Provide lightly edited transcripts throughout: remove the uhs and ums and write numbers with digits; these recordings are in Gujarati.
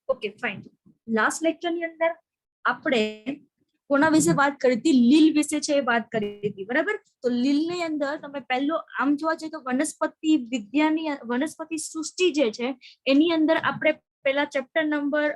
Okay fine. લાસ્ટ લેક્ચર ની અંદર આપણે કોના વિશે વાત કરી હતી? લીલ વિશે છે એ વાત કરી હતી, બરાબર? તો લીલ ની અંદર તમે પહેલો આમ જોવા જઈએ તો વનસ્પતિ વિદ્યાની વનસ્પતિ સૃષ્ટિ જે છે એની અંદર આપણે પહેલા ચેપ્ટર નંબર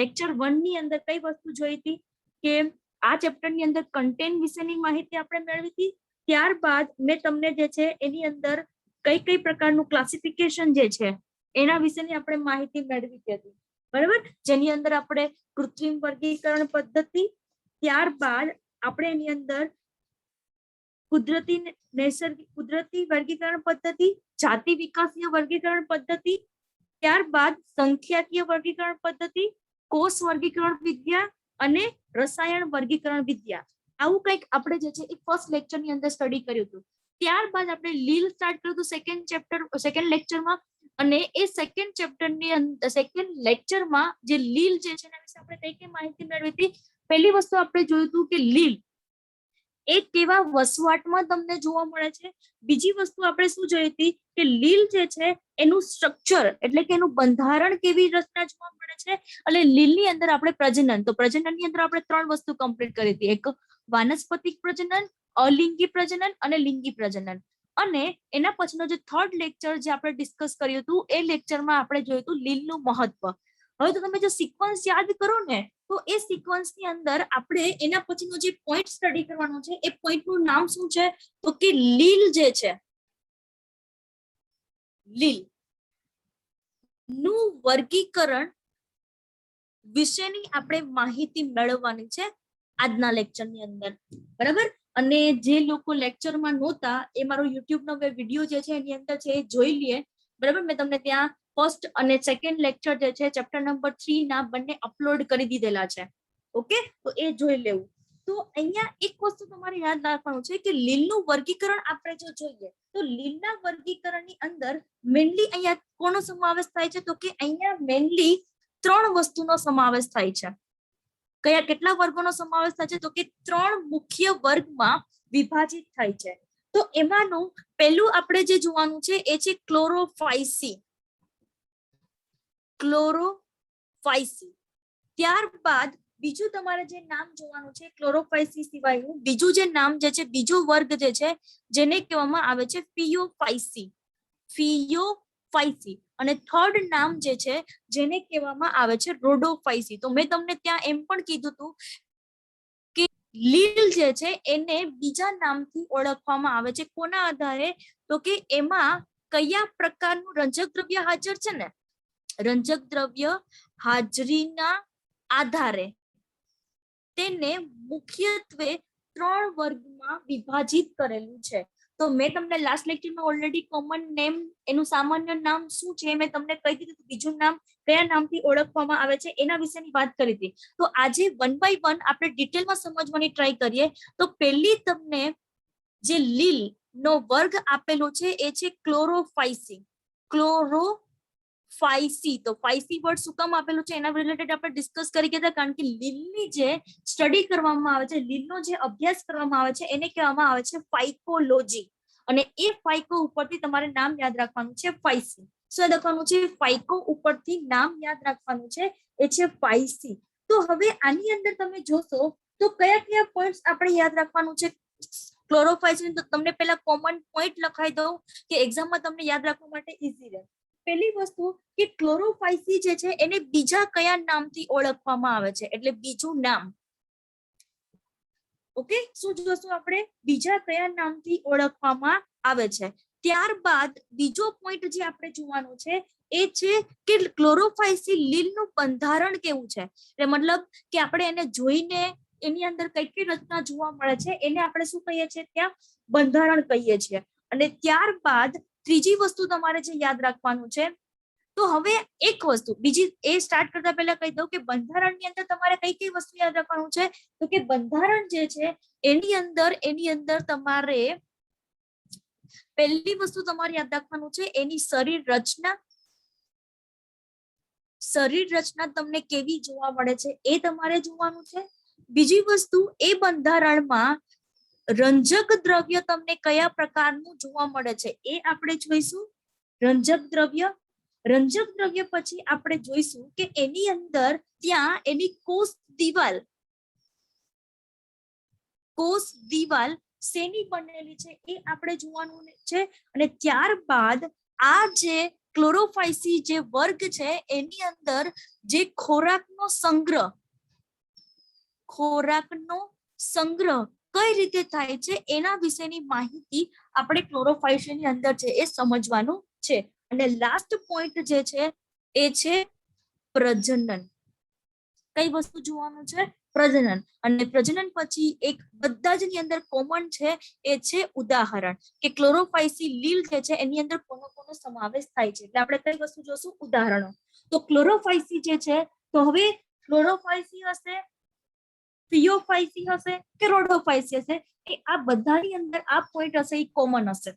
લેક્ચર 1 ની અંદર કઈ વસ્તુ જોઈ હતી કે આ ચેપ્ટર ની અંદર કન્ટેન્ટ વિશેની માહિતી આપણે મેળવી હતી. ત્યારબાદ મેં તમને જે છે એની અંદર કઈ કઈ પ્રકારનું ક્લાસિફિકેશન જે છે એના વિશેની આપણે માહિતી મેળવી હતી, બરાબર? જેની અંદર આપણે કૃત્રિમ વર્ગીકરણ પદ્ધતિ, ત્યારબાદ આપણે એની અંદર કુદરતી વર્ગીકરણ પદ્ધતિ, જાતિ વિકાસીય વર્ગીકરણ પદ્ધતિ, ત્યારબાદ સંખ્યાકીય વર્ગીકરણ પદ્ધતિ, કોષ વર્ગીકરણ વિદ્યા અને રસાયણ વર્ગીકરણ વિદ્યા, આવું કંઈક આપણે જે છે એ ફર્સ્ટ લેક્ચર ની અંદર સ્ટડી કર્યું હતું. ત્યારબાદ આપણે લીલ સ્ટાર્ટ કર્યું હતું સેકન્ડ લેક્ચરમાં, અને એ સેકન્ડ ચેપ્ટર ની અંદર સેકન્ડ લેક્ચરમાં જે લીલ જે છે એના વિશે આપણે કઈ કઈ માહિતી મેળવી હતી. પહેલી વસ્તુ આપણે જોયું હતું કે લીલ એ કેવા વસવાટમાં તમને જોવા મળે છે. બીજી વસ્તુ આપણે શું જોઈ હતી કે લીલ જે છે એનું સ્ટ્રક્ચર એટલે કે એનું બંધારણ કેવી રચના જોવા મળે છે. અને લીલની અંદર આપણે પ્રજનન, તો પ્રજનન ની અંદર આપણે 3 વસ્તુ કમ્પ્લીટ કરી હતી. એક વાનસ્પતિક પ્રજનન, અલિંગી પ્રજનન અને લિંગી પ્રજનન. અને એના પછીનો જે થર્ડ લેક્ચર જે આપણે ડિસ્કસ કર્યું હતું એ લેક્ચરમાં આપણે જોયું હતું લીલનું મહત્વ. હવે તો તમે જો સિક્વન્સ યાદ કરો ને તો એ સિક્વન્સ ની અંદર આપણે એના પછીનો જે પોઈન્ટ સ્ટડી કરવાનો છે એ પોઈન્ટ નું નામ શું છે તો કે લીલ જે છે લીલ નું વર્ગીકરણ વિશેની આપણે માહિતી મેળવવાની છે આજના લેક્ચર ની અંદર, બરાબર? અને જે લોકો લેક્ચરમાં નહોતા એ મારો યુટ્યુબ નો વિડીયો જે છે એની અંદર છે એ જોઈ લઈએ, બરાબર? મેં તમને ત્યાં ફર્સ્ટ અને સેકન્ડ લેક્ચર જે છે ચેપ્ટર નંબર 3 ના બંને અપલોડ કરી દીધેલા છે. ઓકે, તો એ જોઈ લેવું. તો અહીંયા એક વસ્તુ તમારે યાદ રાખવાનું છે કે લીલનું વર્ગીકરણ આપણે જો જોઈએ તો લીલના વર્ગીકરણની અંદર મેનલી અહીંયા કોનો સમાવેશ થાય છે તો કે અહીંયા મેનલી 3 વસ્તુનો સમાવેશ થાય છે. કયા કેટલા વર્ગોનો સમાવેશ થાય છે તો કે 3 મુખ્ય વર્ગમાં વિભાજિત થાય છે. તો એમાંનું પહેલું આપણે જે જોવાનું છે એ છે ક્લોરોફાઇસી. ત્યારબાદ બીજું તમારે જે નામ જોવાનું છે ક્લોરોફાઇસી સિવાયનું બીજું જે નામ જે છે બીજો વર્ગ જે છે જેને કહેવામાં આવે છે ફિયોફાઇસી. અને થર્ડ નામ જે છે જેને કહેવામાં આવે છે રોડોફાઇસી. તો મેં તમને ત્યાં એમ પણ કીધું હતું કે લીલ જે છે એને બીજા નામથી ઓળખવામાં આવે છે. કોના આધારે તો કે એમાં કયા પ્રકારનું રંજક દ્રવ્ય હાજર છે ને, રંજક દ્રવ્ય હાજરીના આધારે તેને મુખ્યત્વે 3 વર્ગમાં વિભાજિત કરેલું છે. તો મેં તમને લાસ્ટ લેક્ચરમાં ઓલરેડી કોમન નેમ એનું સામાન્ય નામ શું છે મેં તમને કહી દીધું. બીજું નામ કયા નામથી ઓળખવામાં આવે છે એના વિશેની વાત કરી હતી. તો આજે 1 બાય 1 આપણે ડિટેલમાં સમજવાની ટ્રાય કરીએ. તો પહેલી તમને જે લીલ નો વર્ગ આપેલો છે એ છે ક્લોરોફાઇસી. તો ફાઇસી વર્ડ શું કામ આપેલું છે એના રિલેટેડ આપણે ડિસ્કસ કરી ગયા, કારણ કે લીલની જે સ્ટડી કરવામાં આવે છે, લીલનો જે અભ્યાસ કરવામાં આવે છે એને કહેવામાં આવે છે ફાઇકોલોજી. અને એ ફાઇકો ઉપરથી તમારે નામ યાદ રાખવાનું છે ફાઇસી. શું લખવાનું છે? ફાઇકો ઉપરથી નામ યાદ રાખવાનું છે એ છે ફાઇસી. તો હવે આની અંદર તમે જોશો તો કયા કયા પોઈન્ટ્સ આપણે યાદ રાખવાનું છે ક્લોરોફાઇસી. તો તમને પહેલા કોમન પોઈન્ટ લખાઈ દઉં કે એક્ઝામમાં તમને યાદ રાખવા માટે ઈઝી રહે. પહેલી વસ્તુ કે ક્લોરોફાઇસી જે છે એને બીજા કયા નામથી ઓળખવામાં આવે છે, એટલે બીજું નામ. ઓકે, શું જોશું આપણે? બીજા કયા નામથી ઓળખવામાં આવે છે. ત્યારબાદ બીજો પોઈન્ટ જે આપણે જોવાનું છે એ છે કે ક્લોરોફાઇસી લીલનું બંધારણ કેવું છે. એટલે મતલબ કે આપણે એને જોઈને એની અંદર કઈ કઈ રચના જોવા મળે છે એને આપણે શું કહીએ છીએ? ત્યાં બંધારણ કહીએ છીએ. અને ત્યારબાદ ત્રીજી વસ્તુ તમારે જે યાદ રાખવાનું છે, તો હવે એક વસ્તુ બીજી એ સ્ટાર્ટ કરતા પહેલા કહી દઉં કે બંધારણની અંદર તમારે કઈ કઈ વસ્તુ યાદ રાખવાનું છે તો કે બંધારણ જે છે એની અંદર તમારે પહેલી વસ્તુ તમારે યાદ રાખવાનું છે એની શરીર રચના તમને કેવી જોવા મળે છે એ તમારે જોવાનું છે. બીજી વસ્તુ એ બંધારણમાં રંજક દ્રવ્ય તમને કયા પ્રકારનું જોવા મળે છે એ આપણે જોઈશું. રંજક દ્રવ્ય રંજક દ્રવ્ય પછી આપણે જોઈશું કે એની અંદર ત્યાં એની કોષ દિવાલ શેની બનેલી છે એ આપણે જોવાનું છે. અને ત્યારબાદ આ જે ક્લોરોફાઇસી જે વર્ગ છે એની અંદર જે ખોરાકનો સંગ્રહ કઈ રીતે થાય છે એના વિશેની માહિતી આપણે ક્લોરોફાઇસીની અંદર છે એ સમજવાનું છે. અને લાસ્ટ પોઈન્ટ જે છે એ છે પ્રજનન. કઈ વસ્તુ જોવાનું છે? પ્રજનન. અને પ્રજનન પછી એક બધા જ ની અંદર કોમન છે એ છે ઉદાહરણ, કે ક્લોરોફાઇસી લીલ જે છે એની અંદર કોનો કોનો સમાવેશ થાય છે. એટલે આપણે કઈ વસ્તુ જોશું? ઉદાહરણો. તો ક્લોરોફાઇસી જે છે, તો હવે ક્લોરોફાઇસી હશે, થિયોફાઇસી હશે કે રોડોફાઇસી હશે, એ આ બધાની અંદર આ પોઈન્ટ હશે એ કોમન હશે.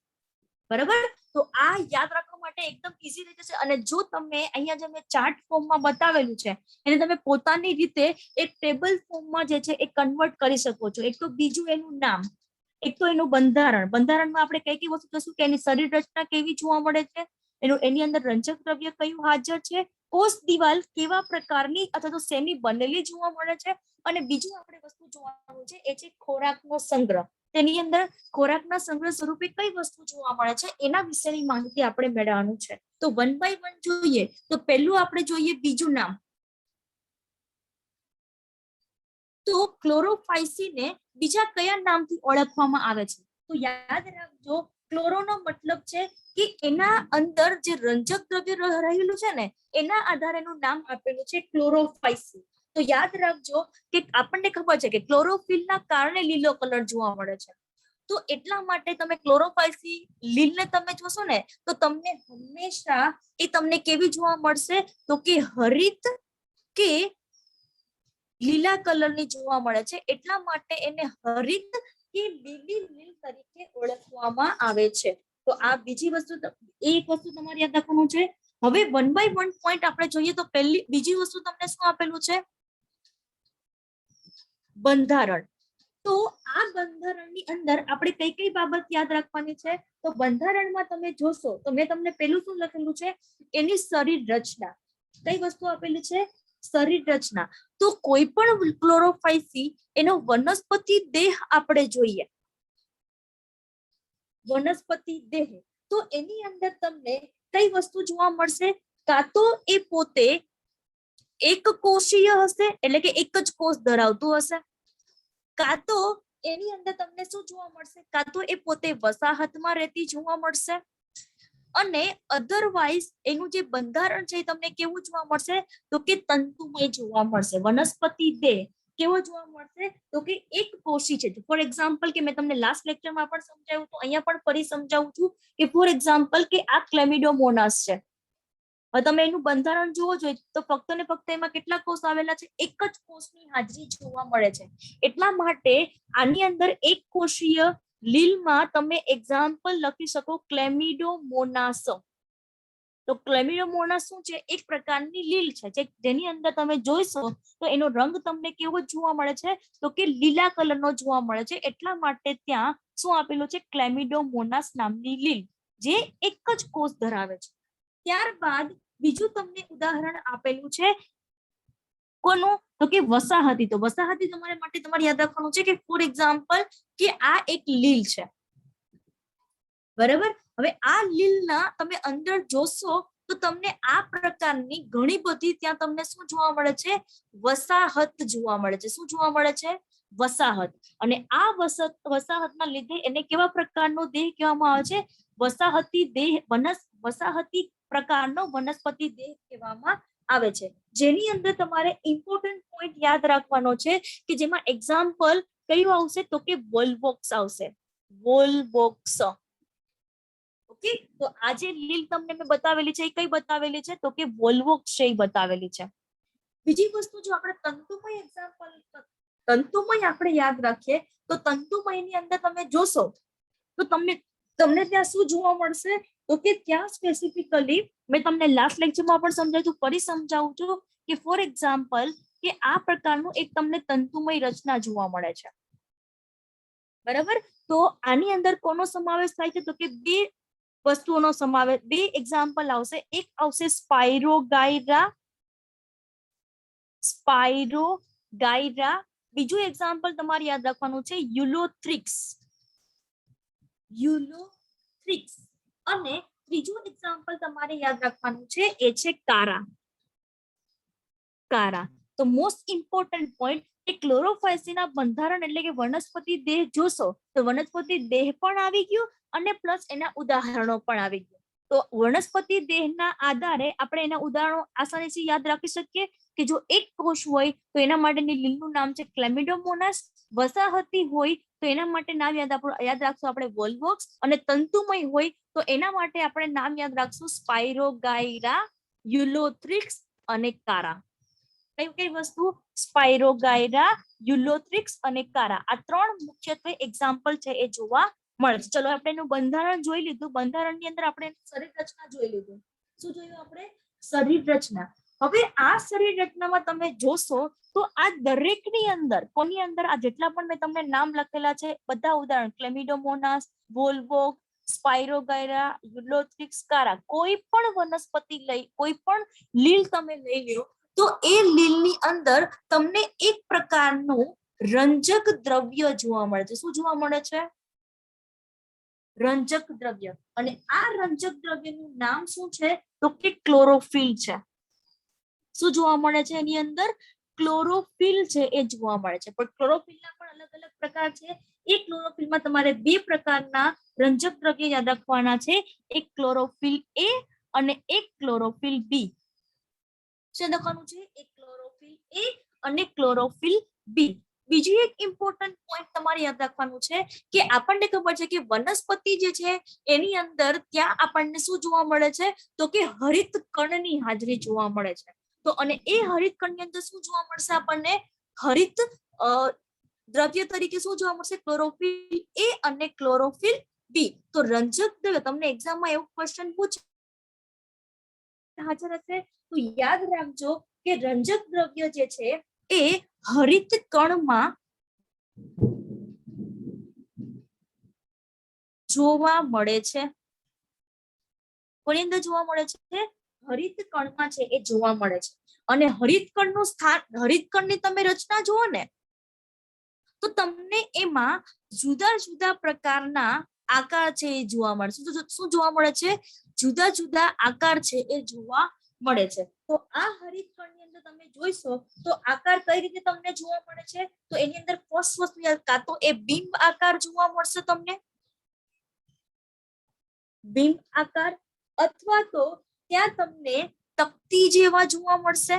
બરાબર? તો આ યાદ રાખવા માટે એકદમ ઈઝી રીતે છે. અને જો તમે અહીંયા જે મેં ચાર્ટ ફોર્મમાં બતાવેલું છે એને તમે પોતાની રીતે એક ટેબલ ફોર્મમાં જે છે એ કન્વર્ટ કરી શકો છો. એક તો બીજું એનું નામ, એક તો એનું બંધારણ. બંધારણમાં આપણે કઈ કઈ વસ્તુ જોશું કે એની શરીર રચના કેવી જોવા મળે છે, એની અંદર રંજક દ્રવ્ય કયું હાજર છે, કોષ દિવાલ કેવા પ્રકારની અથવા તો શેની બનેલી જોવા મળે છે, અને બીજું આપણે વસ્તુ જોવાનું છે એ છે ખોરાકનો સંગ્રહ. તેની અંદર ખોરાકના સંગ્રહ સ્વરૂપે કઈ વસ્તુ જોવા મળે છે એના વિશેની માહિતી આપણે મેળવવાનું છે. તો 1 by 1 જોઈએ તો પહેલું આપણે જોઈએ બીજું નામ. તો ક્લોરોફાઇસીને બીજા કયા નામથી ઓળખવામાં આવે છે? તો યાદ રાખજો, ક્લોરોનો મતલબ છે કે એના અંદર જે રંજક દ્રવ્ય રહેલું છે ને એના આધારે એનું નામ આપેલું છે ક્લોરોફાઇસી. તો યાદ રાખજો કે આપણને ખબર છે કે ક્લોરોફિલના કારણે લીલો કલર જોવા મળે છે. તો એટલા માટે તમે ક્લોરોફાઇસી લીલને તમે જોશો ને તો તમને હંમેશા એ તમને કેવી જોવા મળશે? તો કે હરિત કે લીલા કલરની જોવા મળે છે. એટલા માટે એને હરિત કે લીલી લીલ તરીકે ઓળખવામાં આવે છે. તો આ બીજી વસ્તુ, એક વસ્તુ તમારે યાદ રાખવાનું છે. હવે 1 by 1 પોઈન્ટ આપણે જોઈએ તો બીજી વસ્તુ તમને શું આપેલું છે? બંધારણ. તો આ બંધારણની અંદર આપણે કઈ કઈ બાબત યાદ રાખવાની છે? તો બંધારણમાં તમે જોશો તો મેં તમને પેલું શું લખેલું છે? એની શરીર રચના. કઈ વસ્તુ આપેલી છે? શરીર રચના. તો કોઈ પણ ક્લોરોફાઇસી એનો વનસ્પતિ દેહ આપણે જોઈએ, વનસ્પતિ દેહ, તો એની અંદર તમને કઈ વસ્તુ જોવા મળશે? કાં તો એ પોતે એક કોષીય હશે, એટલે કે એક જ કોષ ધરાવતું હશે, કાં તો એની અંદર તમને શું જોવા મળશે? કાં તો એ પોતે વસાહતમાં રહેતી જોવા મળશે, અને અધરવાઇઝ એનું જે બંધારણ છે તમને કેવું જોવા મળશે? તો કે તંતુમય જોવા મળશે. વનસ્પતિ દેહ કેવો જોવા મળશે? તો કે એક કોષી છે. ફોર એક્ઝામ્પલ, કે મેં તમને લાસ્ટ લેક્ચરમાં પણ સમજાવ્યું તો અહીંયા પણ ફરી સમજાવું છું કે ફોર એક્ઝામ્પલ કે આ ક્લેમિડોમોનાસ છે. હવે તમે એનું બંધારણ જોવો જોઈએ તો ફક્ત ને ફક્ત એમાં કેટલા કોષ આવેલા છે? એક જ કોષની હાજરી જોવા મળે છે. એટલા માટે આની અંદર એક કોષીય લીલમાં તમે એક્ઝામ્પલ લખી શકો ક્લેમિડોમોનાસ. તો ક્લેમિડોમોનાસ શું છે? એક પ્રકારની લીલ છે જેની અંદર તમે જોઈશો તો એનો રંગ તમને કેવો જોવા મળે છે? તો કે લીલા કલરનો જોવા મળે છે. એટલા માટે ત્યાં શું આપેલું છે? ક્લેમિડોમોનાસ નામની લીલ, જે એક જ કોષ ધરાવે છે. ત્યારબાદ બીજું તમને ઉદાહરણ આપેલું છે કોનું? તો કે વસાહતી. તો વસાહતી તમારા માટે તમારે યાદ રાખવાનું છે કે ફોર એક્ઝામ્પલ કે આ એક લીલ છે, બરાબર? હવે આ લીલના તમે અંદર જોશો તો તમને આ પ્રકારની ઘણી બધી ત્યાં તમને શું જોવા મળે છે? વસાહત જોવા મળે છે. શું જોવા મળે છે? વસાહત. અને આ વસાહતના લીધે એને કેવા પ્રકારનો દેહ કહેવામાં આવે છે? વસાહતી દેહ, વસાહતી પ્રકારનો વનસ્પતિ દેહ કહેવામાં આવે છે. જેની અંદર તમારે ઇમ્પોર્ટન્ટ પોઈન્ટ યાદ રાખવાનો છે કે જેમાં એક્ઝામ્પલ કયું આવશે? તો કે વોલ્વોક્સ આવશે. વોલ્વોક્સ. ઓકે, તો આ જે લીલ તમને મેં બતાવેલી છે એ કઈ બતાવેલી છે? તો કે વોલ્વોક્સ બતાવેલી છે. બીજી વસ્તુ જો આપણે તંતુમય એક્ઝામ્પલ, તંતુમય આપણે યાદ રાખીએ તો તંતુમયની અંદર તમે જોશો તો તમને ત્યાં શું જોવા મળશે? તો કે ત્યાં સ્પેસિફિકલી મેં તમને લાસ્ટ લેક્ચરમાં પણ સમજાવ્યું હતું, ફરી સમજાવું છું કે ફોર એક્ઝામ્પલ કે આ પ્રકારનું એક તમને તંતુમય રચના જોવા મળે છે, બરાબર? તો આની અંદર કોનો સમાવેશ થાય છે? તો કે બે વસ્તુઓનો સમાવેશ, બે એક્ઝામ્પલ આવશે. એક આવશે સ્પાઇરોગાયરા, બીજું એક્ઝામ્પલ તમારે યાદ રાખવાનું છે યુલોથ્રિક્સ, અને ત્રીજું એક્ઝામ્પલ તમારે યાદ રાખવાનું છે એ છે કારા. તો મોસ્ટ ઇમ્પોર્ટન્ટ પોઈન્ટ, એ ક્લોરોફાયસીના બંધારણ એટલે કે વનસ્પતિ દેહ જોશો તો વનસ્પતિ દેહ પણ આવી ગયું અને પ્લસ એના ઉદાહરણો પણ આવી ગયું. તો વનસ્પતિ દેહના આધારે આપણે એના ઉદાહરણો આસાનીથી યાદ રાખી શકીએ કે જો એક કોષ હોય તો એના માટેની લીલનું નામ છે ક્લેમિડોમોનાસ, વસાહતી હોય તો એના માટે નામ યાદ રાખશું આપણે વોલ્વોક્સ, અને તંતુમય હોય તો એના માટે આપણે નામ યાદ રાખશું સ્પાઇરોગાયરા, યુલોથ્રિક્સ અને કારા. કઈ વસ્તુ? સ્પાઇરોગાયરા, યુલોથ્રિક્સ અને કારા, આ ત્રણ મુખ્યત્વે એક્ઝામ્પલ છે એ જોવા મળે છે. ચલો આપણે એનું બંધારણ જોઈ લીધું. બંધારણની અંદર આપણે શરીર રચના જોઈ લીધું. શું જોયું આપણે? શરીર રચના. હવે આ શરીર રચનામાં તમે જોશો તો આ દરેકની અંદર, કોની અંદર? આ જેટલા પણ મેં તમને નામ લખેલા છે બધા ઉદાહરણ, ક્લેમિડોમોનાસ, વોલ્વોક, સ્પાઇરોગાયરા, યુલોથ્રિક્સ, કારા, કોઈ પણ વનસ્પતિ લઈ, કોઈ પણ લીલ તમે લઈ લ્યો તો એ લીલની અંદર તમને એક પ્રકારનું રંજક દ્રવ્ય જોવા મળે છે. શું જોવા મળે છે? રંજક દ્રવ્ય. અને આ રંજક દ્રવ્યનું નામ શું છે? તો કે ક્લોરોફિલ છે. શું જોવા મળે છે એની અંદર? ક્લોરોફિલ છે એ જોવા મળે છે. પણ ક્લોરોફિલના પણ અલગ અલગ પ્રકાર છે. એક ક્લોરોફિલમાં તમારે બે પ્રકારના રંજક દ્રવ્ય યાદ રાખવાના છે, એક ક્લોરોફિલ એ અને એક ક્લોરોફિલ બી. શું લખવાનું છે? એક ક્લોરોફિલ એ અને ક્લોરોફિલ બી. બીજું એક ઇમ્પોર્ટન્ટ પોઈન્ટ તમારે યાદ રાખવાનું છે કે આપણને ખબર છે કે વનસ્પતિ જે છે એની અંદર ત્યાં આપણને શું જોવા મળે છે? તો કે હરિત કણની હાજરી જોવા મળે છે. તો અને એ હરિત કણની અંદર શું જોવા મળશે આપણને? હરિત દ્રવ્ય તરીકે શું જોવા મળશે? ક્લોરોફિલ એ અને ક્લોરોફિલ બી. તો રંજક દ્રવ્ય, તમને એક્ઝામમાં એવું ક્વેશ્ચન પૂછે હાજર હશે તો યાદ રાખજો કે રંજક દ્રવ્ય જે છે એ હરિત કણમાં જોવા મળે છે. કોની અંદર જોવા મળે છે? હરિત કણમાં છે એ જોવા મળે છે. અને હરિત કણનું સ્થાન, હરિત કણની તમે રચના જુઓ ને તો તમને એમાં જુદા જુદા પ્રકારના આકાર છે એ જોવા મળે છે. શું જોવા મળે છે? જુદા જુદા આકાર છે એ જોવા મળે છે. તો આ હરિત કણની અંદર તમે જોઈશો તો આકાર કઈ રીતે તમને જોવા મળે છે? તો એની અંદર ફર્સ્ટ વસ્તુ કાં તો એ બિંબ આકાર જોવા મળશે તમને, બિંબ આકાર, અથવા તો ત્યાં તમને તકતી જેવા જોવા મળશે,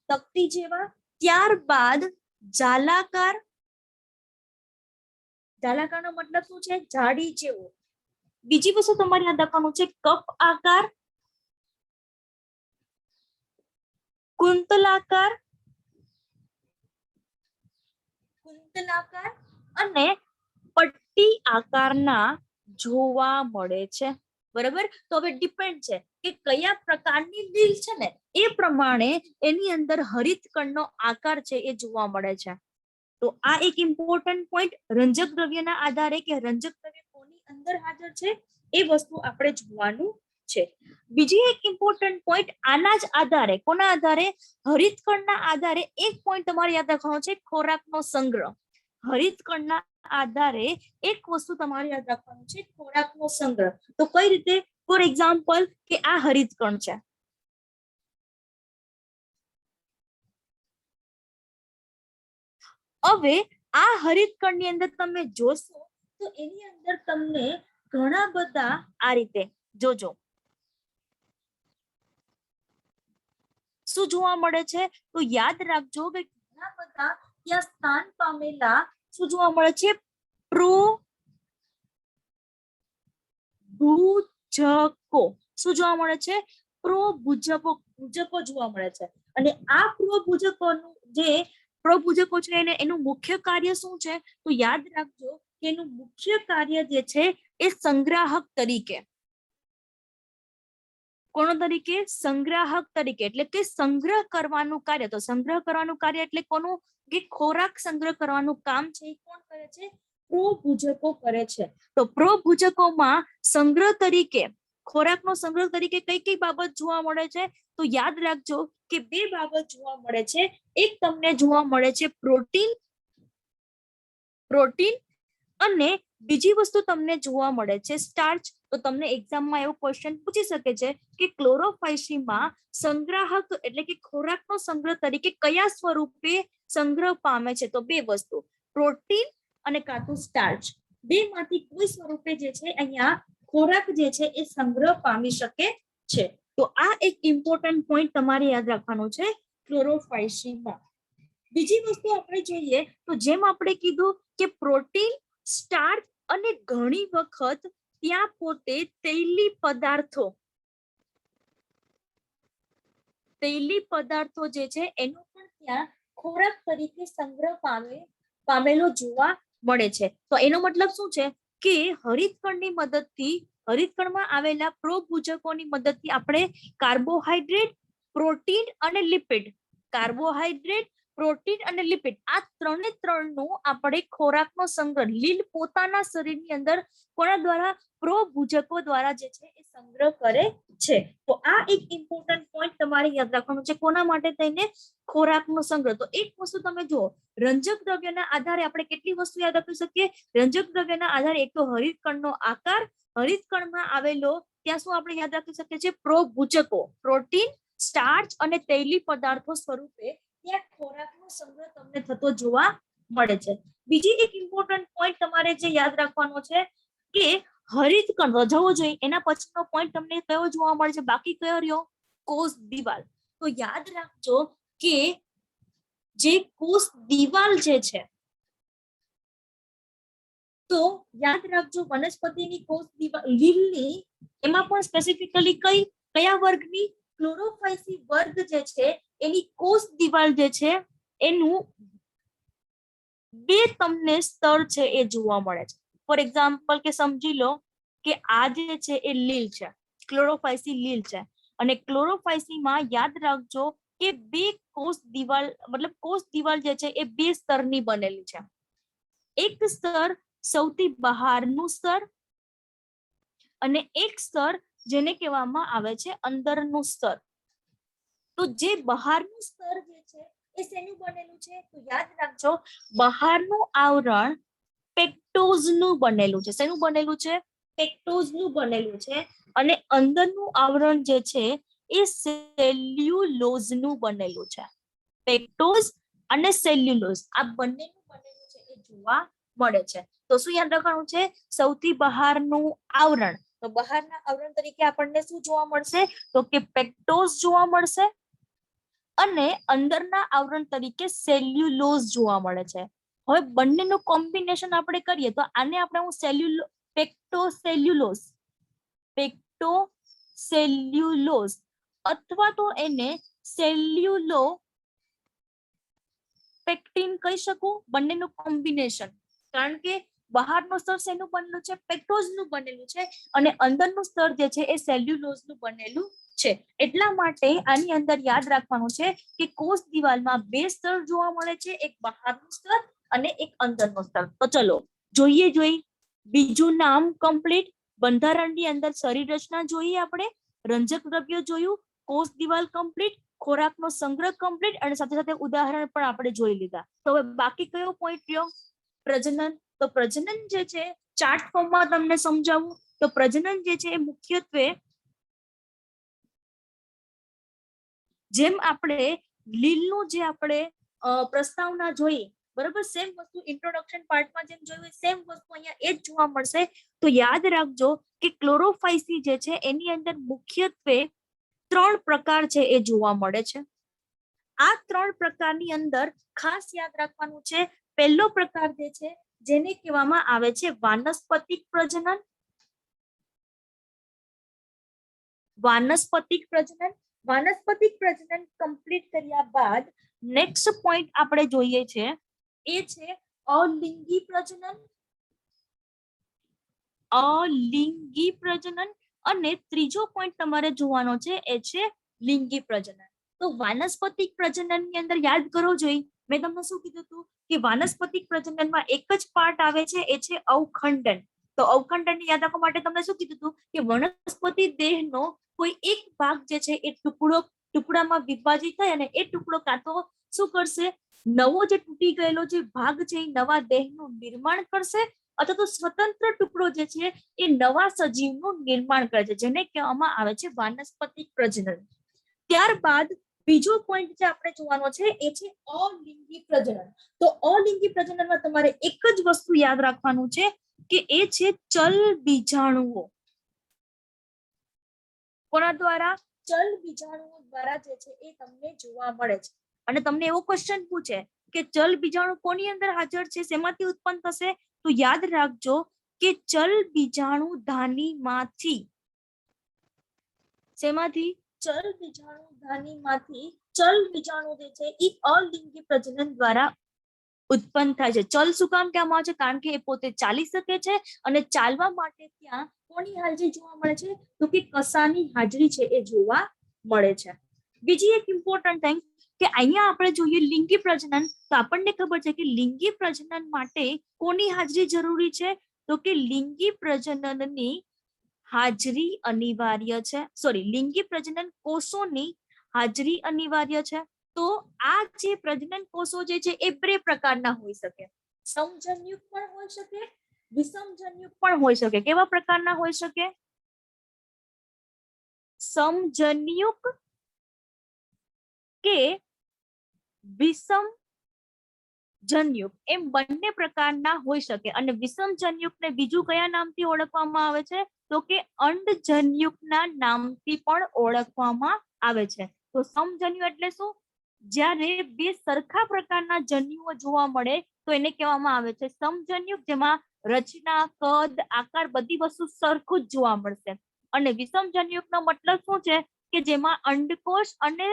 તકતી જેવા. ત્યારબાદ જાલાકાર, જાલાકારનો મતલબ શું છે? જાડી જેવો. બીજી વસ્તુ તમારે યાદ રાખવાનું છે કપ આકાર, કુંતલાકાર અને પટ્ટી આકારના જોવા મળે છે. બરાબર? તો હવે ડિપેન્ડ છે કે કયા પ્રકારની લીલ છે ને એ પ્રમાણે એની અંદર હરિત કણનો આકાર છે એ જોવા મળે છે. તો આ એક ઇમ્પોર્ટન્ટ પોઈન્ટ, રંજક દ્રવ્યના આધારે કે રંજક દ્રવ્ય કોની અંદર હાજર છે એ વસ્તુ આપણે જોવાનું છે. બીજી એક ઇમ્પોર્ટન્ટ પોઈન્ટ, આના જ આધારે, કોના આધારે? હરિતકણના આધારે એક પોઈન્ટ તમારે યાદ રાખવાનો છે, ખોરાકનો સંગ્રહ. હરિતકણના આધારે એક વસ્તુ તમારે યાદ રાખવાનું છે, ખોરાકનો સંગ્રહ. તો કઈ રીતે? ફોર એક્ઝામ્પલ કે આ હરિતકણ છે, હવે આ હરિતકણની અંદર તમે જોશો તો એની અંદર તમને ઘણા બધા આ રીતે જોજો શું જોવા મળે છે? તો યાદ રાખજો કે ઘણા બધા ત્યાં સ્થાન પામેલા શું જોવા મળે છે? પ્રોભુજકો. શું જોવા મળે છે? પ્રોભુજકો જોવા મળે છે. અને આ પ્રોભુજકોનું જે પ્રોભુજકો છે એનું મુખ્ય કાર્ય શું છે? તો યાદ રાખજો કે એનું મુખ્ય કાર્ય જે છે એ સંગ્રાહક તરીકે, કોનો તરીકે? સંગ્રાહક તરીકે, એટલે કે સંગ્રહ કરવાનું કાર્ય. તો સંગ્રહ કરવાનું કાર્ય એટલે કોનું? કે ખોરાક સંગ્રહ કરવાનું કામ છે એ કોણ કરે છે? પ્રોભુજકો કરે છે. તો પ્રોભુજકોમાં સંગ્રહ તરીકે ખોરાકનો સંગ્રહ તરીકે કઈ કઈ બાબત જોવા મળે છે? તો યાદ રાખજો કે બે બાબત જોવા મળે છે. એક તમને જોવા મળે છે પ્રોટીન અને બીજી વસ્તુ તમને જોવા મળે છે સ્ટાર્ચ. તો તમને એક્ઝામમાં એવો ક્વેશ્ચન પૂછી શકે છે કે ક્લોરોફાઇસીમાં સંગ્રાહક એટલે કે ખોરાકનો સંગ્રહ તરીકે કયા સ્વરૂપે સંગ્રહ પામે છે? તો બે વસ્તુ, પ્રોટીન અને કાં તો સ્ટાર્ચ. બે માંથી કોઈ સ્વરૂપે જે છે અહીંયા ખોરાક જે છે એ સંગ્રહ પામી શકે છે. તો આ એક ઇમ્પોર્ટન્ટ પોઈન્ટ તમારે યાદ રાખવાનો છે ક્લોરોફાઇસીમાં. બીજી વસ્તુ આપણે જોઈએ તો જેમ આપણે કીધું કે પ્રોટીન, સ્ટાર્ચ અને ઘણી વખત ત્યાં પોતે તૈલી પદાર્થો જે છે એનો પણ ત્યાં ખોરાક તરીકે સંગ્રહ પામેલો જોવા મળે છે. તો એનો મતલબ શું છે કે હરિતકણની મદદથી, હરિતકણમાં આવેલા પ્રોભુજકોની મદદથી આપણે કાર્બોહાઈડ્રેટ, પ્રોટીન અને લિપિડ, કાર્બોહાઈડ્રેટ, પ્રોટીન અને લિપિડ આ ત્રણે ત્રણનો આપણે ખોરાકનો સંગ્રહ લીલ પોતાના શરીરની અંદર કોના દ્વારા? પ્રોભુજકો દ્વારા જે છે એ સંગ્રહ કરે છે. તો આ એક ઇમ્પોર્ટન્ટ પોઈન્ટ તમારે યાદ રાખવાનું છે. કોના માટે થઈને? ખોરાકનો સંગ્રહ. તો એક વસ્તુ તમે જુઓ, રંજક દ્રવ્યના આધારે આપણે કેટલી વસ્તુ યાદ રાખી શકીએ? રંજક દ્રવ્યના આધારે એક તો હરિતકણનો આકાર, હરિતકણમાં આવેલો ત્યાં શું આપણે યાદ રાખી શકીએ છીએ? પ્રોભુજકો, પ્રોટીન, સ્ટાર્ચ અને તૈલી પદાર્થો સ્વરૂપે ત્યાં ખોરાકનો સંગ્રહ તમને થતો જોવા મળે છે. બીજી એક ઇમ્પોર્ટન્ટ પોઈન્ટ તમારે જે યાદ રાખવાનો છે કે હરિતકણ રજવો જોઈએ એના પછીનો પોઈન્ટ તમને કયો જોવા મળે છે? બાકી કયો રહ્યો? કોષ દિવાલ. તો યાદ રાખજો કે જે કોષ દિવાલ જે છે, તો યાદ રાખજો વનસ્પતિની કોષ દિવાલ લીલની એમાં પણ સ્પેસિફિકલી કયા વર્ગની? ક્લોરોફાઇસી વર્ગ જે છે એની કોષ દિવાલ જે છે એનું બે તમને સ્તર છે એ જોવા મળે છે. ફોર એક્ઝામ્પલ કે સમજી લો કે આ જે છે એ લીલ છે, ક્લોરોફાઇસી લીલ છે, અને ક્લોરોફાઇસીમાં યાદ રાખજો કે બે કોષ દિવાલ મતલબ કોષ દિવાલ જે છે એ બે સ્તરની બનેલી છે. એક સ્તર સૌથી બહારનું સ્તર અને એક સ્તર જેને કહેવામાં આવે છે અંદરનું સ્તર. તો જે બહારનું સ્તર જે છે એ શેનું બનેલું છે? તો યાદ રાખજો બહારનું આવરણ પેક્ટોઝનું બનેલું છે. શેનું બનેલું છે? પેક્ટોઝનું બનેલું છે. અને અંદરનું આવરણ જે છે એ સેલ્યુલોઝનું બનેલું છે. પેક્ટોઝ અને સેલ્યુલોઝ આ બંનેનું બનેલું છે એ જોવા મળે છે. તો શું યાદ રાખવાનું છે? સૌથી બહારનું આવરણ. તો બહારના આવરણ તરીકે આપણને શું જોવા મળશે? તો કે પેક્ટોઝ જોવા મળશે અને અંદરના આવરણ તરીકે સેલ્યુલોઝ જોવા મળે છે. હવે બંનેનું કોમ્બિનેશન આપણે કરીએ તો આને આપણે પેક્ટોસેલ્યુલોઝ અથવા તો એને સેલ્યુલો પેક્ટિન કહી શકું. બંનેનું કોમ્બિનેશન, કારણ કે બહારનું સ્તર શેનું બનેલું છે? પેક્ટોઝનું બનેલું છે અને અંદરનું સ્તર જે છે એ સેલ્યુલોઝનું બનેલું છે. એટલા માટે આની અંદર યાદ રાખવાનું છે કે કોષ દિવાલમાં બે સ્તર જોવા મળે છે, એક બહારનું સ્તર અને એક અંદરનું સ્તર. તો ચલો જોઈએ બીજું નામ કમ્પ્લીટ. બંધારણની અંદર શરીર રચના જોઈએ, આપણે રંજક દ્રવ્યો જોયું, કોષ દિવાલ કમ્પ્લીટ, ખોરાકનો સંગ્રહ કમ્પ્લીટ અને સાથે સાથે ઉદાહરણ પણ આપણે જોઈ લીધા. તો હવે બાકી કયો પોઈન્ટ રહ્યો? પ્રજનન. તો પ્રજનન જે છે ચાર્ટ ફોર્મમાં તમને સમજાવું તો પ્રજનન જે છે એ મુખ્યત્વે જેમ આપણે લીલનું જે આપણે પ્રસ્તાવના જોઈ, બરોબર, સેમ વસ્તુ ઇન્ટ્રોડક્શન પાર્ટમાં જેમ જોયું સેમ વસ્તુ અહીંયા એ જ જોવા મળશે. તો યાદ રાખજો કે ક્લોરોફાઇસી જે છે એની અંદર મુખ્યત્વે 3 પ્રકાર છે એ જોવા મળે છે. આ 3 પ્રકારની અંદર ખાસ યાદ રાખવાનું છે, પહેલો પ્રકાર જે છે જેને કહેવામાં આવે છે વાનસ્પતિક પ્રજનન. વાનસ્પતિક પ્રજનન કમ્પ્લીટ કર્યા બાદ નેક્સ્ટ પોઈન્ટ આપણે જોઈએ છે એ છે અલિંગી પ્રજનન. અને ત્રીજો પોઈન્ટ તમારે જોવાનો છે એ છે લિંગી પ્રજનન. તો વાનસ્પતિક પ્રજનનની અંદર યાદ કરો જોઈએ મેં તમને શું કીધું હતું કે વાનસ્પતિક પ્રજનનમાં એક જ પાર્ટ આવે છે, એ છે અવખંડન. તો અવખંડન યાદ રાખવા માટે તમને શું કીધું હતું કે વનસ્પતિ દેહનો કોઈ એક ભાગ જે છે એ ટુકડામાં વિભાજિત થાય અને એ ટુકડો કાં તો શું કરશે, નવો જે તૂટી ગયેલો જે ભાગ છે એ નવા દેહનું નિર્માણ કરશે, અથવા તો સ્વતંત્ર ટુકડો જે છે એ નવા સજીવનું નિર્માણ કરે છે, જેને કહેવામાં આવે છે વાનસ્પતિક પ્રજનન. ત્યારબાદ બીજો પોઈન્ટ જે આપણે જોવાનો છે એ છે અલિંગી પ્રજનન. તો અલિંગી પ્રજનનમાં તમારે એક જ વસ્તુ યાદ રાખવાનું છે કે એ છે ચલ બીજાણુઓ. કોના દ્વારા? ચલ બીજાણુઓ દ્વારા જે છે એ તમને જોવા મળે છે. અને તમને એવો ક્વેશ્ચન પૂછે કે ચલ બીજાણુ કોની અંદર હાજર છે, શેમાંથી ઉત્પન્ન થશે, તો યાદ રાખજો કે ચલ બીજાણુ ધાનીમાંથી. શેમાંથી? ચલ બીજાણુ ધાનીમાંથી ચલ બીજાણુ જે છે એ અલિંગી પ્રજનન દ્વારા ઉત્પન્ન થાય છે. ચલ શું કામ કહેવામાં આવે છે? કારણ કે એ પોતે ચાલી શકે છે અને ચાલવા માટે ત્યાં કોની હાજરી જોવા મળે છે, તો કે કસાની હાજરી છે એ જોવા મળે છે. બીજી એક ઇમ્પોર્ટન્ટ થિંગ કે અહીંયા આપણે જોઈએ લિંગી પ્રજનન, તો આપણને ખબર છે કે લિંગી પ્રજનન માટે કોની હાજરી જરૂરી છે, તો કે લિંગી પ્રજનનની હાજરી અનિવાર્ય છે. સોરી, લિંગી પ્રજનન કોષોની હાજરી અનિવાર્ય છે. તો આ જે પ્રજનન કોષો જે છે એ બે પ્રકારના હોઈ શકે, સમજન્યુક પણ હોઈ શકે, વિષમજન્યુક પણ હોઈ શકે. કેવા પ્રકારના હોઈ શકે? સમજન્યુક કે વિષમજન્યુક એમ બંને પ્રકારના હોઈ શકે. અને વિષમજન્યુકને બીજું કયા નામથી ઓળખવામાં આવે છે, તો કે અંડજન્યુકના નામથી પણ ઓળખવામાં આવે છે. તો સમજન્યુ એટલે શું? જ્યારે બે સરખા પ્રકારના જન્યુઓ જોવા મળે તો એને કહેવામાં આવે છે સમજન્યુક, જેમાં રચના, કદ, આકાર બધી વસ્તુ સરખું જ જોવા મળશે. અને વિષમજન્યુકનો મતલબ શું છે કે જેમાં અંડકોષ અને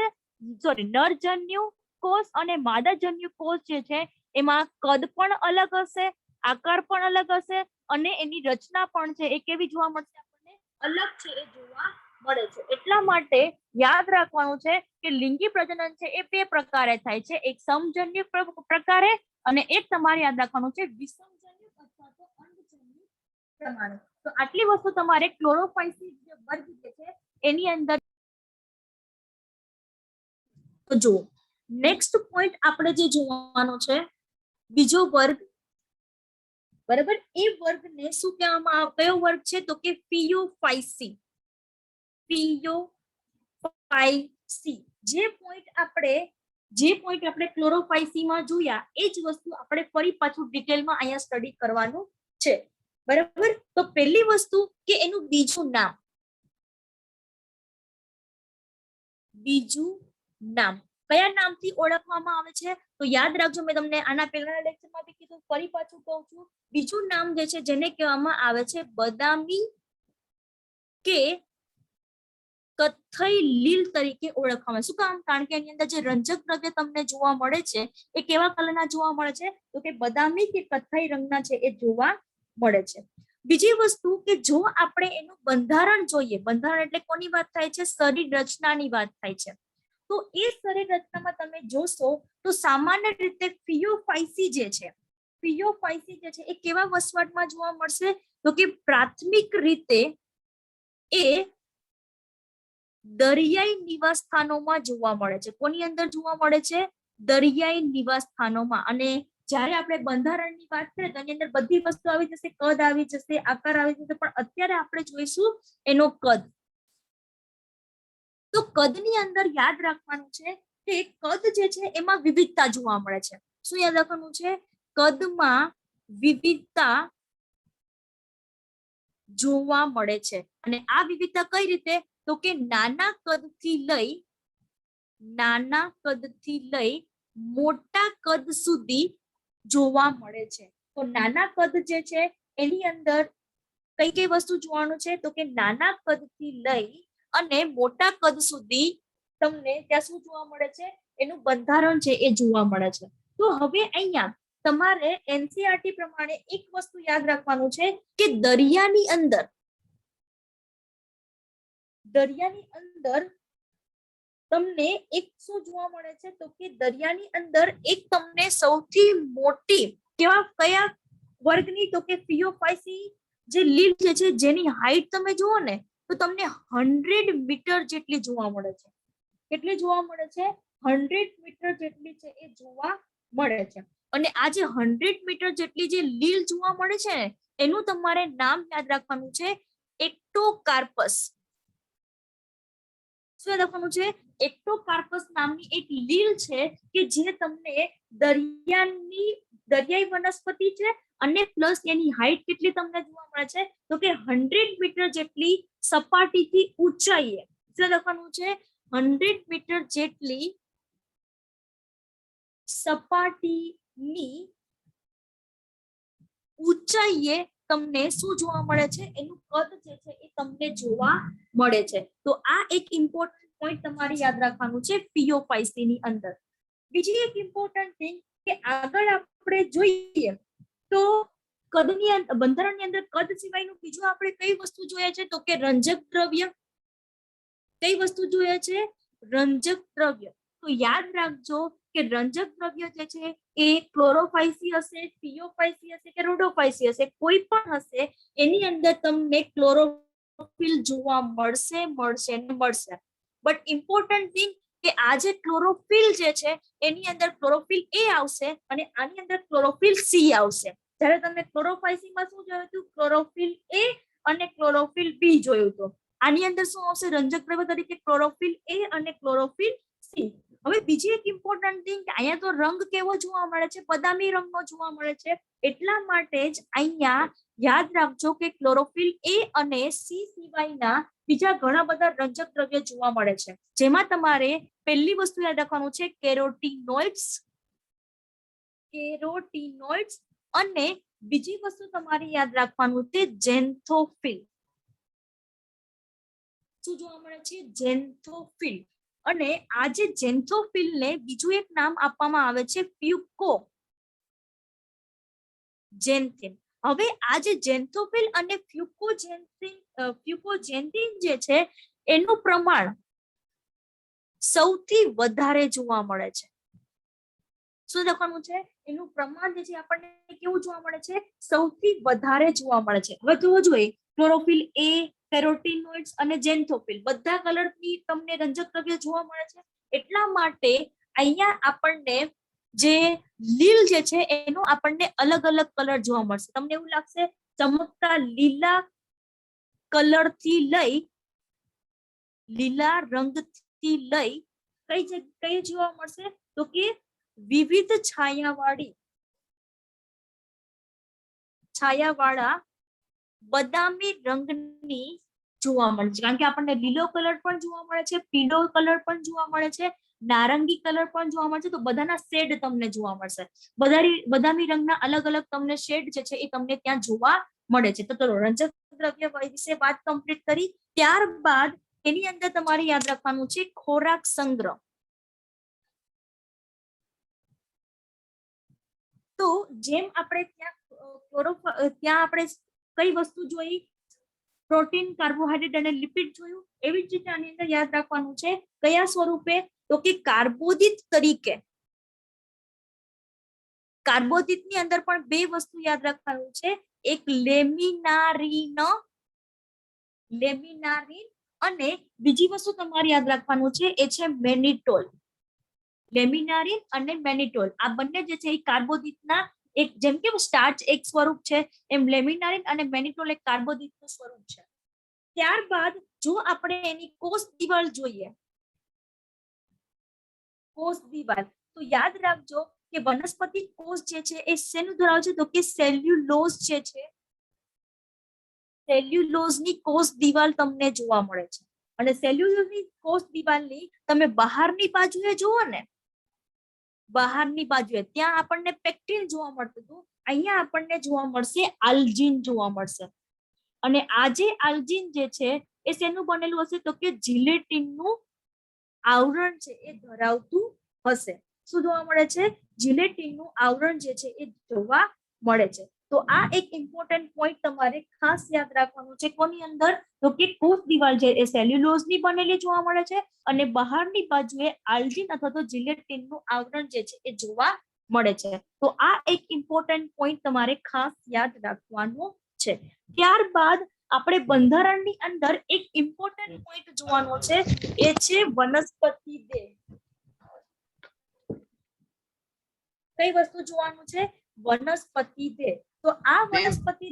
નરજન્યુ કોષ અને માદાજન્યુ કોષ જે છે એમાં કદ પણ અલગ હશે, આકાર પણ અલગ હશે અને એની રચના પણ છે એ કેવી જોવા મળશે, આપણને અલગ છે એ જોવા મળે છે. એટલા માટે યાદ રાખવાનું છે કે લિંગી પ્રજનન છે એ બે પ્રકારે થાય છે, એક સમજન્યુક પ્રકારે અને એક તમારે યાદ રાખવાનું છે વિષમજન્યુક અથવા તો અંડજન્યુક પ્રમાણે. તો આટલી વસ્તુ તમારે ક્લોરોફાઇસી વર્ગ જે છે એની અંદર. તો જો નેક્સ્ટ પોઈન્ટ આપણે જે જોવાનો છે બીજો વર્ગ, બરાબર, એ વર્ગને શું કહેવામાં આવે, કયો વર્ગ છે, તો કે ફિયોફાઇસી. ફિયોફાઇસી. જે પોઈન્ટ આપણે ક્લોરોફાઇસીમાં જોયા એ જ વસ્તુ આપણે ફરી પાછું ડિટેલમાં અહીંયા સ્ટડી કરવાનું છે, બરાબર. તો પહેલી વસ્તુ કે એનું બીજું નામ. બીજું નામ કયા નામથી ઓળખવામાં આવે છે, તો યાદ રાખજો, મેં તમને આના પહેલાના લેક્ચરમાં બી કીધું, ફરી પાછું કહું છું. બીજું નામ જે છે જેને કહેવામાં આવે છે બદામી કે કથ્થઈ લીલ તરીકે ઓળખવામાં. શું કામ? કારણ કે એની અંદર જે રંજક દ્રવ્ય તમને જોવા મળે છે એ કેવા કલરના જોવા મળે છે, તો કે બદામી કે કથ્થઈ રંગના છે એ જોવા મળે છે. બીજી વસ્તુ કે જો આપણે એનું બંધારણ જોઈએ, બંધારણ એટલે કોની વાત થાય છે, શરીર રચનાની વાત થાય છે. તો એ શરીર રચનામાં તમે જોશો તો સામાન્ય રીતે ફિયોફાઇસી જે છે એ કેવા વસવાટમાં જોવા મળશે, તો કે પ્રાથમિક રીતે એ દરિયાઈ નિવાસ સ્થાનોમાં જોવા મળે છે. કોની અંદર જોવા મળે છે? દરિયાઈ નિવાસ સ્થાનોમાં. અને જ્યારે આપણે બંધારણની વાત કરીએ તો એની અંદર બધી વસ્તુ આવી જશે, કદ આવી જશે, આકાર આવી જશે, પણ અત્યારે આપણે જોઈશું એનો કદ. તો કદની અંદર યાદ રાખવાનું છે કે કદ જે છે એમાં વિવિધતા જોવા મળે છે. શું યાદ રાખવાનું છે? કદમાં વિવિધતા જોવા મળે છે. અને આ વિવિધતા કઈ રીતે, તો કે નાના કદથી લઈ મોટા કદ સુધી જોવા મળે છે. તો નાના કદ જે છે એની અંદર કઈ કઈ વસ્તુ જોવાનું છે, તો કે નાના કદથી લઈ અને મોટા કદ સુધી તમને ત્યાં શું જોવા મળે છે, એનું બંધારણ છે એ જોવા મળે છે. તો હવે અહીંયા તમારે એનસીઆરટી પ્રમાણે એક વસ્તુ યાદ રાખવાનું છે કે દરિયાની અંદર તમને એક શું જોવા મળે છે તો કે દરિયાની અંદર એક તમને સૌથી મોટી કયા વર્ગની તો કે ફિયોફાઇસી જે લીલ છે જેની હાઈટ તમે જુઓ ને તો તમને 100 મીટર જેટલી જોવા મળે છે. કેટલી જોવા મળે છે? 100 મીટર જેટલી છે એ જોવા મળે છે. અને આ જે 100 મીટર જેટલી જે લીલ જોવા મળે છે ને એનું તમારે નામ યાદ રાખવાનું છે એક્ટોકાર્પસ. શું લખવાનું છે? એક્ટોકાર્પસ નામની એક લીલ છે કે જે તમને દરિયાઈ વનસ્પતિ છે અને પ્લસ એની હાઈટ કેટલી તમને જોવા મળે છે તો કે 100 મીટર જેટલી સપાટીથી ઊંચાઈએ. શું લખવાનું છે? 100 મીટર જેટલી સપાટીની ઊંચાઈએ તમને શું જોવા મળે છે? એનું કદ જે છે એ તમને જોવા મળે છે. તો આ એક ઇમ્પોર્ટન્ટ પોઈન્ટ તમારે યાદ રાખવાનું છે ફિયોફાઇસી ની અંદર. બીજી એક ઇમ્પોર્ટન્ટ થિંગ કે આગળ આપણે જોઈએ તો કદની બંધારણની અંદર કદ સિવાયનું બીજું આપણે કઈ વસ્તુ જોઈએ છે તો કે રંજક દ્રવ્ય. કઈ વસ્તુ જોઈએ છે? રંજક દ્રવ્ય. તો યાદ રાખજો કે રંજક દ્રવ્ય જે છે એ ક્લોરોફાઇસી હશે, ફિયોફાઇસી હશે કે રોડોફાઇસી હશે, કોઈ પણ હશે એની અંદર તમને ક્લોરોફિલ જોવા મળશે. બટ ઇમ્પોર્ટન્ટ થિંગ કે આ જે ક્લોરોફિલ જે છે એની અંદર ક્લોરોફિલ એ આવશે અને આની અંદર ક્લોરોફિલ સી આવશે. જ્યારે તમને ક્લોરોફાઇસીમાં શું જોયું હતું? ક્લોરોફિલ એ અને ક્લોરોફિલ બી જોયું હતું. આની અંદર શું આવશે? રંજક દ્રવ્ય તરીકે ક્લોરોફિલ એ અને ક્લોરોફિલ સી. હવે બીજી એક ઇમ્પોર્ટન્ટ થિંગ કે અહીંયા તો રંગ કેવો જોવા મળે છે? બદામી રંગનો જોવા મળે છે. એટલા માટે જ અહીંયા યાદ રાખજો કે ક્લોરોફિલ એ અને સી સિવાયના બીજા ઘણા બધા રંજક દ્રવ્ય જોવા મળે છે. જેમાં તમારે પહેલી વસ્તુ યાદ રાખવાનું છે કેરોટીનોઇડ્સ અને બીજી વસ્તુ તમારે યાદ રાખવાનું છે ઝેન્થોફિલ. શું જોવા મળે છે? ઝેન્થોફિલ. અને આ જે ઝેન્થોફિલ ને બીજું એક નામ આપવામાં આવે છે ફ્યુકોઝેન્થિન. હવે આ જે ઝેન્થોફિલ અને ફ્યુકોઝેન્થિન જે છે એનું પ્રમાણ સૌથી વધારે જોવા મળે છે. શું લખવાનું છે? એનું પ્રમાણ જે છે આપણને કેવું જોવા મળે છે? સૌથી વધારે જોવા મળે છે. હવે જોવો જોઈએ ક્લોરોફિલ એ, કેરોટીનોઇડ્સ અને ઝેન્થોફિલ બધા કલરની તમને રંજક દ્રવ્ય જોવા મળે છે. એટલા માટે અહીંયા આપણને જે લીલ જે છે એનો આપણને અલગ અલગ કલર જોવા મળશે. તમને એવું લાગશે ચમકતા લીલા કલર થી લઈ લીલા રંગથી લઈ કઈ જોવા મળશે તો કે વિવિધ છાયાવાળા બદામી રંગની જોવા મળે છે. કારણ કે આપણને લીલો કલર પણ જોવા મળે છે, પીળો કલર પણ જોવા મળે છે, નારંગી કલર પણ જોવા મળશે. તો બધાના શેડ તમને જોવા મળશે. બદામી રંગના અલગ અલગ તમને શેડ જે છે એ તમને ત્યાં જોવા મળે છે. તો ચલો રંજક દ્રવ્ય વિશે વાત કમ્પ્લીટ કરી. ત્યારબાદ એની અંદર તમારે યાદ રાખવાનું છે ખોરાક સંગ્રહ. તો જેમ આપણે ત્યાં આપણે કઈ વસ્તુ જોઈ? પ્રોટીન, કાર્બોહાઈડ્રેટ અને લિપિડ જોયું. એવી જ રીતે આની અંદર યાદ રાખવાનું છે કયા સ્વરૂપે તો કે કાર્બોદિત તરીકે. કાર્બોદિતની અંદર પણ બે વસ્તુ યાદ રાખવાનું છે, એક લેમિનારિન અને બીજી વસ્તુ તમારે યાદ રાખવાનું છે એ છે મેનિટોલ. લેમિનારિન અને મેનિટોલ આ બંને જે છે એ કાર્બોદિતના એક, જેમ કે સ્ટાર્ચ એક સ્વરૂપ છે એમ લેમિનારિન અને મેનિટોલ એક કાર્બોદિતનું સ્વરૂપ છે. ત્યારબાદ જો આપણે એની કોષ દિવાલ જોઈએ, કોષ દિવાલ, તો યાદ રાખજો કે વનસ્પતિ કોષ જે છે એ શેનું ધરાવે છે તો કે સેલ્યુલોઝ જે છે સેલ્યુલોઝની કોષ દિવાલ તમને જોવા મળે છે. અને સેલ્યુલોઝની કોષ દિવાલની તમે બહારની બાજુએ જુઓ ને, બહારની બાજુએ ત્યાં આપણને પેક્ટિન જોવા મળતું હતું. અહીંયા આપણને જોવા મળશે આલ્જીન જોવા મળશે. અને આ જે આલ્જીન જે છે એ શેનું બનેલું હશે તો કે જિલેટિનનું આવરણ છે એ ધરાવતું હશે. શું જોવા મળે છે? જિલેટિનનું આવરણ જે છે એ જોવા મળે છે. તો આ એક ઇમ્પોર્ટન્ટ પોઈન્ટ તમારે ખાસ યાદ રાખવાનું છે. કોની અંદર? તો કે કોષ દિવાલ છે એ સેલ્યુલોઝ ની બનેલી જોવા મળે છે અને બહારની બાજુએ આલ્જિન અથવા તો જિલેટિન નું આવરણ જે છે એ જોવા મળે છે. તો આ એક ઇમ્પોર્ટન્ટ પોઈન્ટ તમારે ખાસ યાદ રાખવાનું છે. ત્યારબાદ આપણે બંધારણની અંદર એક ઇમ્પોર્ટન્ટ પોઈન્ટ જોવાનો છે, એ છે વનસ્પતિ દેહ. કઈ વસ્તુ જોવાનું છે? વનસ્પતિ દેહ. તો આ વનસ્પતિ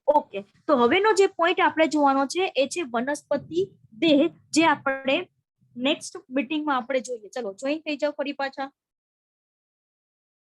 ઓકે, તો હવેનો જે પોઈન્ટ આપણે જોવાનો છે એ છે વનસ્પતિ દેહ, જે આપણે નેક્સ્ટ મીટિંગમાં આપણે જોઈએ. ચલો જોઈન થઈ જાઓ ફરી પાછા.